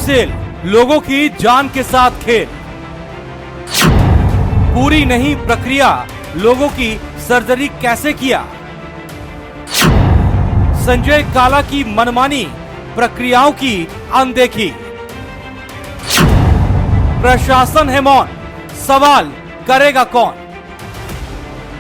Cell, लोगों की जान के साथ खेल। पूरी नहीं प्रक्रिया, लोगों की सर्जरी कैसे किया। संजय काला की मनमानी, प्रक्रियाओं की अनदेखी। प्रशासन है मौन, सवाल करेगा कौन।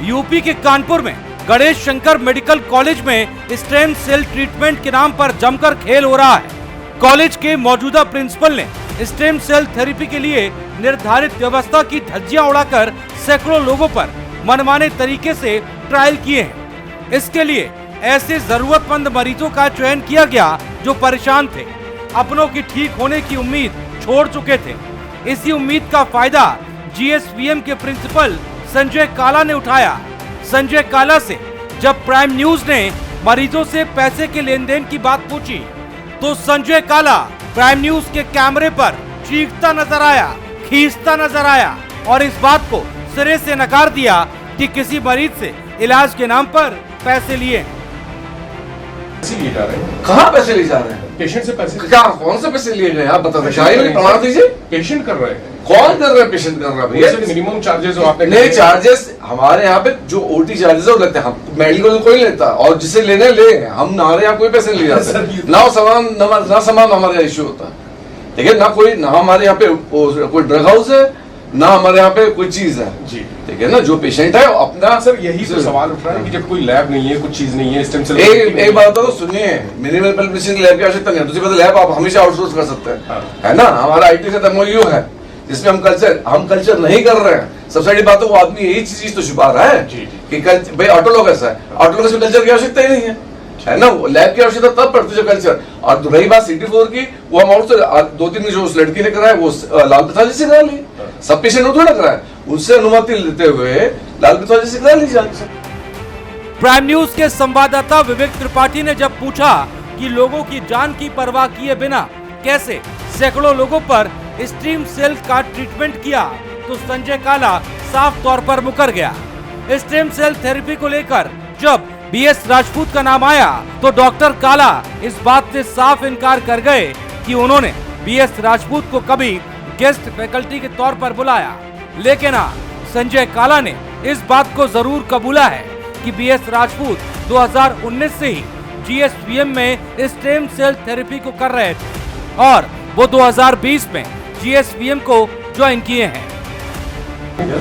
यूपी के कानपुर में गणेश शंकर मेडिकल कॉलेज में स्टेम सेल ट्रीटमेंट के नाम पर जमकर खेल हो रहा है। कॉलेज के मौजूदा प्रिंसिपल ने स्टेम सेल थेरेपी के लिए निर्धारित व्यवस्था की धज्जियां उड़ाकर सैकड़ों लोगों पर मनमाने तरीके से ट्रायल किए हैं। इसके लिए ऐसे जरूरतमंद मरीजों का चयन किया गया जो परेशान थे, अपनों की ठीक होने की उम्मीद छोड़ चुके थे। इसी उम्मीद का फायदा जीएसवीएम के प्रिंसिपल संजय काला ने उठाया। संजय काला से जब प्राइम न्यूज ने मरीजों से पैसे के लेन देन की बात पूछी तो संजय काला प्राइम न्यूज के कैमरे पर चीखता नजर आया, खींचता नजर आया और इस बात को सिरे से नकार दिया कि किसी मरीज से इलाज के नाम पर पैसे लिए। कहाँ पैसे ले जा रहे हैं? पेशेंट से पैसे? क्या, कौन से पैसे लिए गए? आप बता दीजिए, प्रमाण दीजिए। पेशेंट कर रहे हैं। कौन कर रहा है? पेशेंट कर रहा है भैया। मिनिमम चार्जेस जो आपने नहीं, चार्जेस हमारे यहाँ पे जो ओटी चार्जेस है वो लेते हैं हम, मेडिकल कोई लेता और जिसे लेने ले, हम हमारे यहाँ कोई पैसे नहीं जाते। ना सामान हमारे इश्यू होता, ठीक है, ना हमारे यहाँ पे कोई ड्रग हाउस है, ना हमारे यहाँ पे कोई चीज है जी, ठीक है ना। जो पेशेंट है अपना, सर यही तो सवाल उठ रहा है कि जब कोई लैब नहीं है, कुछ चीज नहीं है, स्टेम सेल एक बात तो सुनिए, मिनिमल पेल्विसिन लैब की आवश्यकता नहीं है। दूसरी बात, लैब आप हमेशा आउटसोर्स कर सकते हैं, है ना। हमारा आईटी से एमओयू है जिसमें हम कल्चर नहीं कर रहे हैं। सबसे बड़ी बात है वो आदमी यही चीज तो छुपा रहा है कि भाई ऑटोलॉगस है, ऑटोलॉगस में कल्चर की आवश्यकता ही नहीं है ना। लैब की आवश्यकता तब पड़ती है कल्चर। और रही बात CD4 की, वो हम आउट 2-3 जो उस लड़की ने कराया वो लाल पैथोलॉजी से करा ली। सब पेशेंट ने थोड़ा कराया, उससे अनुमति लेते हुए लाल पैथोलॉजी से करा ली जाए। प्राइम न्यूज के संवाददाता विवेक त्रिपाठी ने जब पूछा कि लोगों की जान की परवाह किए बिना कैसे सैकड़ों लोगों पर स्टेम सेल का ट्रीटमेंट किया तो संजय काला साफ तौर पर मुकर गया। स्टेम सेल थेरेपी को लेकर जब BS राजपूत का नाम आया तो डॉक्टर काला इस बात से साफ इनकार कर गए कि उन्होंने BS राजपूत को कभी गेस्ट फैकल्टी के तौर पर बुलाया। लेकिन संजय काला ने इस बात को जरूर कबूला है कि BS राजपूत 2019 से ही GSVM में स्टेम सेल थेरेपी को कर रहे थे और वो 2020 में GSVM को ज्वाइन किए हैं।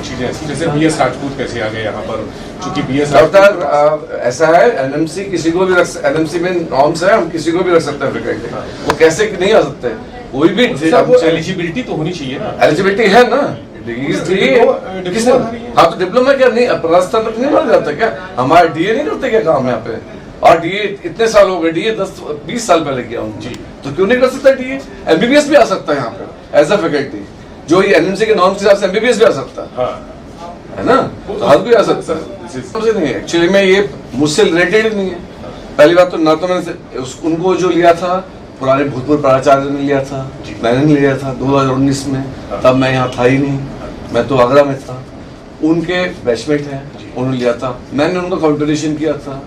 चीजें जैसे BS राजपूत कैसे आ गए यहाँ पर, क्योंकि BS डॉक्टर ऐसा है, NMC किसी को भी NMC में नॉर्म्स है, हम किसी को भी रख सकते हैं फैकल्टी। वो कैसे नहीं आ सकते? कोई भी एलिजिबिलिटी तो होनी चाहिए ना। एलिजिबिलिटी है ना, हाँ तो डिप्लोमा क्या नहीं, राजस्थान तक नहीं माना जाता क्या? हमारे DA नहीं करते क्या काम यहाँ पे? और DA इतने साल हो गए, DA 10-20 साल पहले किया हूँ जी, तो क्यों नहीं कर सकता DA? MBBS भी आ सकता है यहाँ पे एज अ फैकल्टी, जो ये NMC के नॉर्म्स के हिसाब से MBBS भी आ सकता है ना, तो हर भी आ सकता है। नहीं, एक्चुअली में ये मुझसे रिलेटेड नहीं है। पहली बात तो ना तो मैंने उनको जो लिया था पुराने भूतपूर्व प्राचार्य ने लिया था, मैंने नहीं लिया था 2019 में, तब मैं यहाँ था ही नहीं, मैं तो आगरा में था। उनके बैचमेट हैं, उन्होंने लिया था, मैंने उनका काउंटरेशन किया था।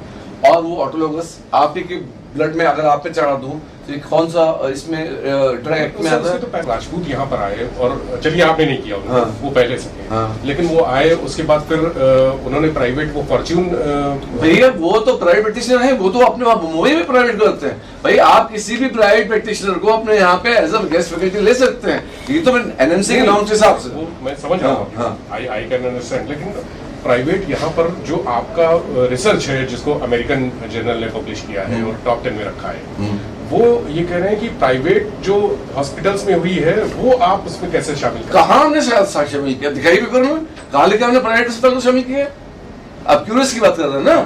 और वो ऑटोलॉगस आप ही के ब्लड में अगर आप पे चढ़ा दूं तो कौन सा इसमें ड्रग एक्ट में आता है? तो राजपूत यहाँ पर आए और चलिए आपने नहीं किया उनको, वो पहले से लेकिन वो आए उसके बाद फिर उन्होंने प्राइवेट वो फॉर्च्यून, भैया वो तो प्राइवेट प्रैक्टिशनर है, वो तो अपने मुंबई में प्राइवेट करते हैं। भाई आप किसी भी प्राइवेट प्रैक्टिशनर को अपने यहाँ पे एज अ गेस्ट फैकल्टी ले सकते हैं, ये तो NMC के नॉर्म्स के हिसाब से मैं समझ रहा हूँ, आई कैन अंडरस्टैंड। लेकिन प्राइवेट यहाँ पर जो आपका रिसर्च है जिसको अमेरिकन जर्नल ने पब्लिश किया है और टॉप 10 में रखा है, वो ये कह रहे हैं कि प्राइवेट जो हॉस्पिटल्स में हुई है वो आप उसमें कैसे शामिल कर? कहाँ हमने शामिल किया? दिखाई पेपर में कहाँ लिखा हमने प्राइवेट अस्पताल को शामिल किया? अब क्यूरियस की बात कर रहे हैं ना,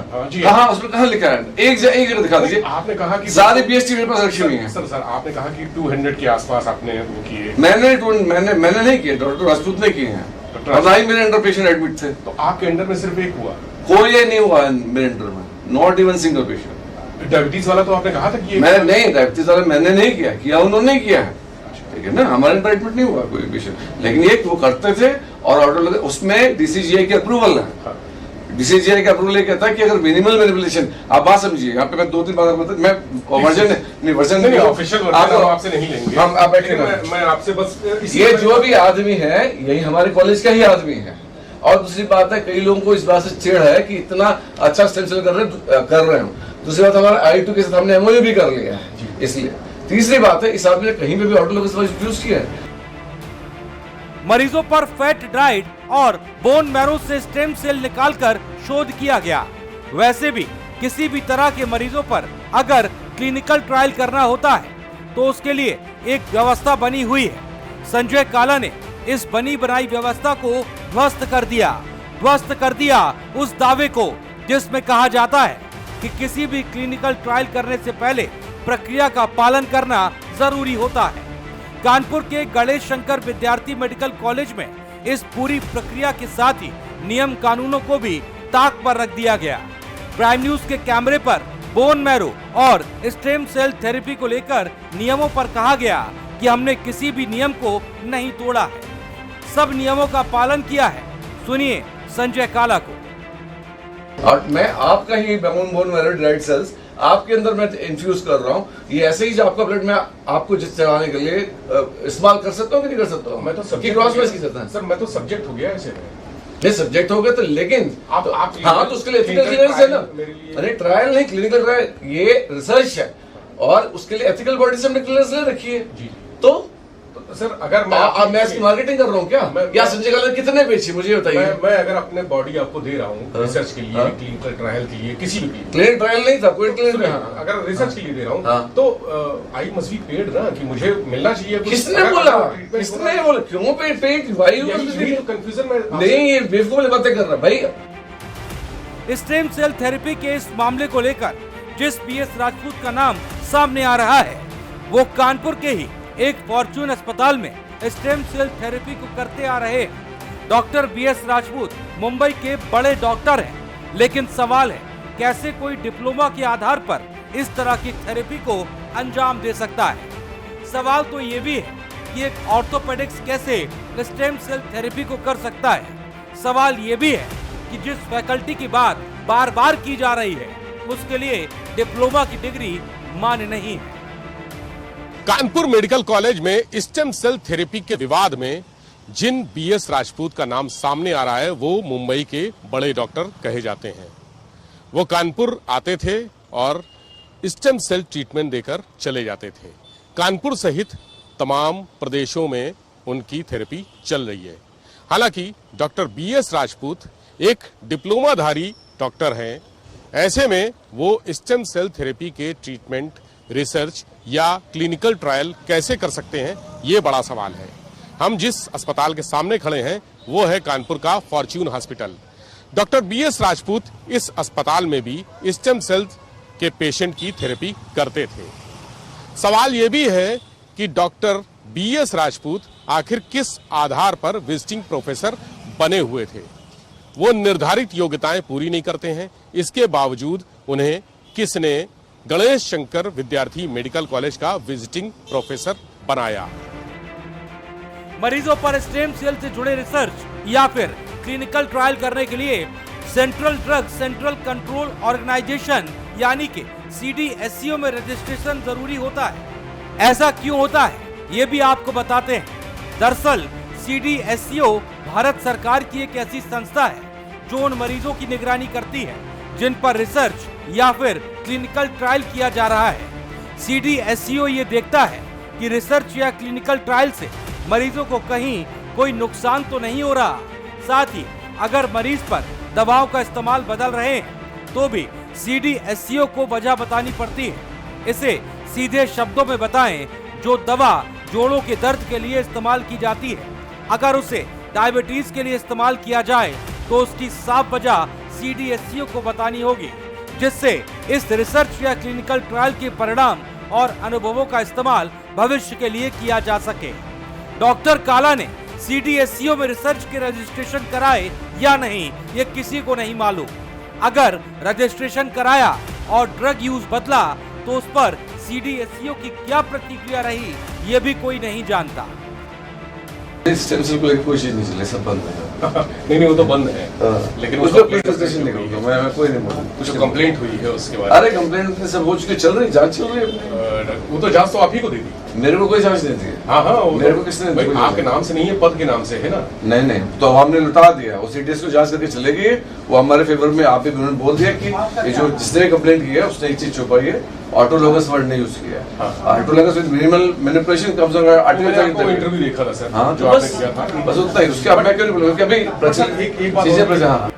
कहाँ उसमें कहाँ लिखा है? एक जगह दिखा दीजिए। आपने कहा कि सारे BST मेरे पास रखी हुई है। सर आपने कहा कि 200 के आसपास आपने वो किए। मैंने नहीं किए, डॉक्टर राजपूत ने किए हैं और ना ही मेरे अंडर पेशेंट एडमिट थे। तो आपके अंडर में सिर्फ एक हुआ? कोई नहीं हुआ मेरे अंडर में, not even single patient. Diabetes वाला तो आपने कहा था कि मैं नहीं, डायबिटीज वाला मैंने नहीं किया, उन्होंने किया है, ठीक है ना। हमारे अंडर एडमिट नहीं हुआ कोई पेशेंट, लेकिन ये वो करते थे और ऑटोलॉजी उसमें DCGI की अप्रूवल है। बीसीजीआई का अप्रूवल ये कहता है कि अगर मिनिमल मैनिपुलेशन, आप बात समझिए, यहाँ पे मैं 2-3 बात बता, मैं वर्जन नहीं ऑफिशियल वर्जन हम आपसे नहीं लेंगे, हम आप बैठे, मैं आपसे बस ये जो भी आदमी है यही हमारे कॉलेज का ही आदमी है। और दूसरी बात है, कई लोगों को इस बात से चिढ़ है कि इतना अच्छा स्टेम सेल कर रहे हो। दूसरी बात, हमारा I2 के साथ हमने MOU भी कर लिया है, इसलिए। तीसरी बात है, इस आदमी ने कहीं पे भी ऑटोलॉगस यूज किया है। मरीजों पर फैट ड्राइड और बोन मैरो से स्टेम सेल निकालकर शोध किया गया। वैसे भी किसी भी तरह के मरीजों पर अगर क्लिनिकल ट्रायल करना होता है तो उसके लिए एक व्यवस्था बनी हुई है। संजय काला ने इस बनी बनाई व्यवस्था को ध्वस्त कर दिया उस दावे को जिसमें कहा जाता है कि किसी भी क्लिनिकल ट्रायल करने से पहले प्रक्रिया का पालन करना जरूरी होता है। कानपुर के गणेश शंकर विद्यार्थी मेडिकल कॉलेज में इस पूरी प्रक्रिया के साथ ही नियम कानूनों को भी ताक पर रख दिया गया। प्राइम न्यूज के कैमरे पर बोन मैरो और स्टेम सेल थेरेपी को लेकर नियमों पर कहा गया कि हमने किसी भी नियम को नहीं तोड़ा है, सब नियमों का पालन किया है। सुनिए संजय काला को। और मैं आपका ही बोन मैरो ड्राइड सेल्स आपके अंदर मैं इन्फ्यूज कर रहा हूँ, ये ऐसे ही जो आपका ब्लड मैं आपको जिस चलाने के लिए इस्तेमाल कर सकता हूँ कि नहीं कर सकता हूँ? मैं तो क्रॉस मैच की सकता है सर, मैं तो सब्जेक्ट हो गया ऐसे में। नहीं सब्जेक्ट हो गया तो, लेकिन आप हाँ तो उसके लिए एथिकल क्लियरेंस है ना। अरे ट्रायल नहीं, क्लिनिकल ट्रायल, ये रिसर्च है और उसके लिए एथिकल बॉडी से हमने क्लियरेंस ले रखी है। तो सर अगर मैं इसकी मार्केटिंग कर रहा हूँ क्या संजय काला कितने बेची मुझे बताइए। मैं अगर अपने बॉडी आपको दे रहा हूँ रिसर्च के लिए, क्लिनिकल ट्रायल के लिए, किसी भी क्लिनिकल ट्रायल नहीं था कोई, अगर रिसर्च के लिए दे रहा हूँ तो आई मस्ट बी पेड ना, कि मुझे मिलना चाहिए। किसने बोला? क्यों पेड? भाई कंफ्यूजन में नहीं, ये बेवकूफ बातें कर रहा है भाई। स्टेम सेल थेरेपी के इस मामले को लेकर जिस बीएस राजपूत का नाम सामने आ रहा है वो कानपुर के ही एक फॉर्च्यून अस्पताल में स्टेम सेल थेरेपी को करते आ रहे हैं। डॉक्टर बीएस राजपूत मुंबई के बड़े डॉक्टर हैं, लेकिन सवाल है कैसे कोई डिप्लोमा के आधार पर इस तरह की थेरेपी को अंजाम दे सकता है। सवाल तो ये भी है कि एक ऑर्थोपेडिक्स कैसे स्टेम सेल थेरेपी को कर सकता है। सवाल ये भी है कि जिस फैकल्टी की बात बार बार की जा रही है उसके लिए डिप्लोमा की डिग्री मान्य नहीं है। कानपुर मेडिकल कॉलेज में स्टेम सेल थेरेपी के विवाद में जिन बीएस राजपूत का नाम सामने आ रहा है वो मुंबई के बड़े डॉक्टर कहे जाते हैं। वो कानपुर आते थे और स्टेम सेल ट्रीटमेंट देकर चले जाते थे। कानपुर सहित तमाम प्रदेशों में उनकी थेरेपी चल रही है। हालांकि डॉक्टर बीएस राजपूत एक डिप्लोमाधारी डॉक्टर हैं, ऐसे में वो स्टेम सेल थेरेपी के ट्रीटमेंट, रिसर्च या क्लिनिकल ट्रायल कैसे कर सकते हैं, ये बड़ा सवाल है। हम जिस अस्पताल के सामने खड़े हैं वो है कानपुर का fortune hospital. Doctor BS Rajput इस अस्पताल में भी स्टेम सेल के पेशेंट की थेरेपी करते थे। सवाल ये भी है कि डॉक्टर बीएस राजपूत आखिर किस आधार पर विजिटिंग प्रोफेसर बने हुए थे। वो निर्धारित योग्यताएं पूरी नहीं करते हैं, इसके बावजूद उन्हें किसने गणेश शंकर विद्यार्थी मेडिकल कॉलेज का विजिटिंग प्रोफेसर बनाया। मरीजों पर स्टेम सेल से जुड़े रिसर्च या फिर क्लिनिकल ट्रायल करने के लिए सेंट्रल कंट्रोल ऑर्गेनाइजेशन यानी कि CDSCO में रजिस्ट्रेशन जरूरी होता है। ऐसा क्यों होता है ये भी आपको बताते हैं। दरअसल CDSCO भारत सरकार की एक ऐसी संस्था है जो उन मरीजों की निगरानी करती है जिन पर रिसर्च या फिर क्लिनिकल ट्रायल किया जा रहा है। CDSCO ये देखता है कि रिसर्च या क्लिनिकल ट्रायल से मरीजों को कहीं कोई नुकसान तो नहीं हो रहा। साथ ही अगर मरीज पर दवाओं का इस्तेमाल बदल रहे हैं तो भी CDSCO को वजह बतानी पड़ती है। इसे सीधे शब्दों में बताएं, जो दवा जोड़ों के दर्द के लिए इस्तेमाल की जाती है, अगर उसे डायबिटीज के लिए इस्तेमाल किया जाए तो उसकी साफ वजह CDSCO को बतानी होगी, जिससे इस रिसर्च या क्लिनिकल ट्रायल के परिणाम और अनुभवों का इस्तेमाल भविष्य के लिए किया जा सके। डॉक्टर काला ने CDSCO में रिसर्च के रजिस्ट्रेशन कराए या नहीं ये किसी को नहीं मालूम। अगर रजिस्ट्रेशन कराया और ड्रग यूज बदला तो उस पर CDSCO की क्या प्रतिक्रिया रही ये भी कोई नहीं जानता। स्टेम सेल को कोई चीज नहीं चले, सब बंद है। नहीं वो तो बंद है, लेकिन उसमें कोई डिस्कशन नहीं करूँगा मैं कोई नहीं बोलूँगा। कुछ कंप्लेंट हुई है उसके बाद? अरे कंप्लेंट सब हो चुकी, चल रही जांच चल रही है। वो तो जांच तो आप ही को दे दी। मेरे को कोई जांच नहीं दी। हाँ मेरे को किसने? भाई आपके नाम से नहीं है, पद के नाम से है ना? नहीं तो हमने लुटा दिया, उस सीटीएस को जांच करके चले गए, वो हमारे फेवर में। आप भी उन्होंने बोल दिया कि ये जो जिसने कंप्लेंट की है उसने एक चीज छुपाई है, ऑटोलोगस वर्ड नहीं यूज किया है। Autologous with minimal manipulation comes under article 7 interview देखा था सर। हाँ, जो तो आपने किया था बस उतना ही। उसके अब मैं क्यों नहीं बोलूँगा कि अभी चीजें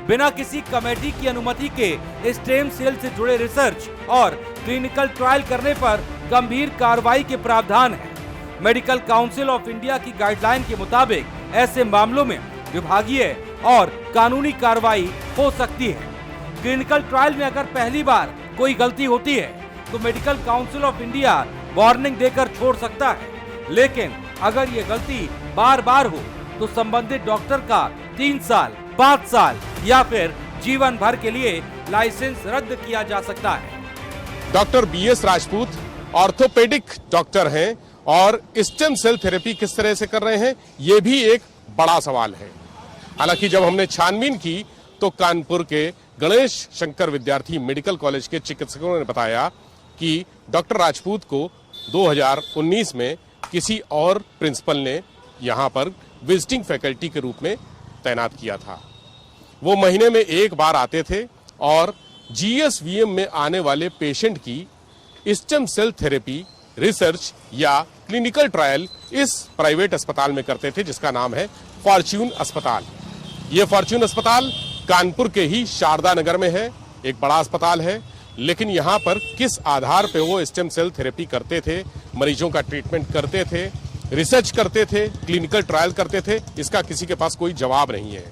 बिना किसी कमेटी की अनुमति के स्टेम सेल से जुड़े रिसर्च और क्लिनिकल ट्रायल करने पर गंभीर कार्रवाई के प्रावधान है। मेडिकल काउंसिल ऑफ इंडिया की गाइडलाइन के मुताबिक ऐसे मामलों में विभागीय और कानूनी कार्रवाई हो सकती है। क्लिनिकल ट्रायल में अगर पहली बार कोई गलती होती है तो medical council of India warning देकर छोड़ सकता है, लेकिन अगर ये गलती बार बार हो तो संबंधित डॉक्टर का 3 साल, 5 साल या फिर जीवन भर के लिए लाइसेंस रद्द किया जा सकता है। Doctor BS Rajput orthopaedic doctor हैं और स्टेम सेल थेरेपी किस तरह से कर रहे हैं, ये भी एक बड़ा सवाल है। हालांकि जब हमने छानबीन की तो कानपुर के गणेश शंकर विद्यार्थी मेडिकल कॉलेज के चिकित्सकों ने बताया कि डॉक्टर राजपूत को 2019 में किसी और प्रिंसिपल ने यहां पर विजिटिंग फैकल्टी के रूप में तैनात किया था। वो महीने में एक बार आते थे और GSVM में आने वाले पेशेंट की स्टेम सेल थेरेपी रिसर्च या क्लिनिकल ट्रायल इस प्राइवेट अस्पताल में करते थे, जिसका नाम है फॉर्च्यून अस्पताल। ये फॉर्च्यून अस्पताल कानपुर के ही शारदा नगर में है, एक बड़ा अस्पताल है। लेकिन यहाँ पर किस आधार पे वो स्टेम सेल थेरेपी करते थे, मरीजों का ट्रीटमेंट करते थे, रिसर्च करते थे, क्लिनिकल ट्रायल करते थे, इसका किसी के पास कोई जवाब नहीं है।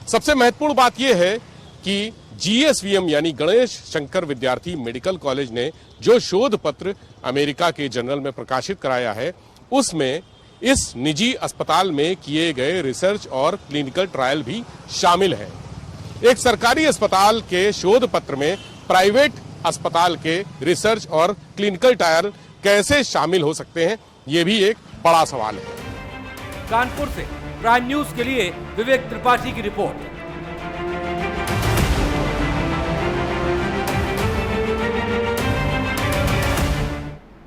सबसे महत्वपूर्ण बात यह है कि GSVM यानी गणेश शंकर विद्यार्थी मेडिकल कॉलेज ने जो शोध पत्र अमेरिका के जर्नल में प्रकाशित कराया है, उसमें इस निजी अस्पताल में किए गए रिसर्च और क्लिनिकल ट्रायल भी शामिल है। एक सरकारी अस्पताल के शोध पत्र में प्राइवेट अस्पताल के रिसर्च और क्लिनिकल ट्रायल कैसे शामिल हो सकते हैं, ये भी एक बड़ा सवाल है। कानपुर से प्राइम न्यूज के लिए विवेक त्रिपाठी की रिपोर्ट।